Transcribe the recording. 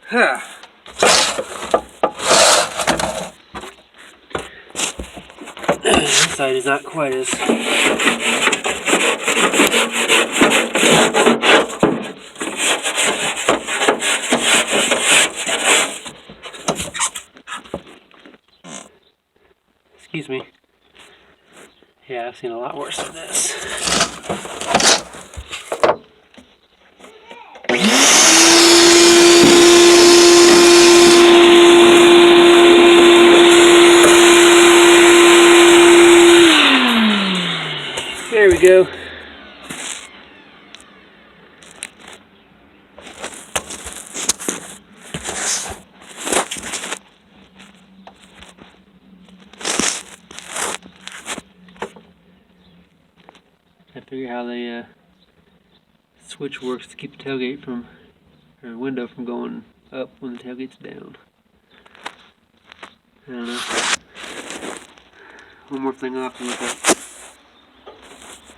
Huh. This side is not quite as excuse me. Yeah, I've seen a lot worse than this. There we go. I figure how the switch works to keep the tailgate from, or window from going up when the tailgate's down. I don't know. One more thing I'll have to look up.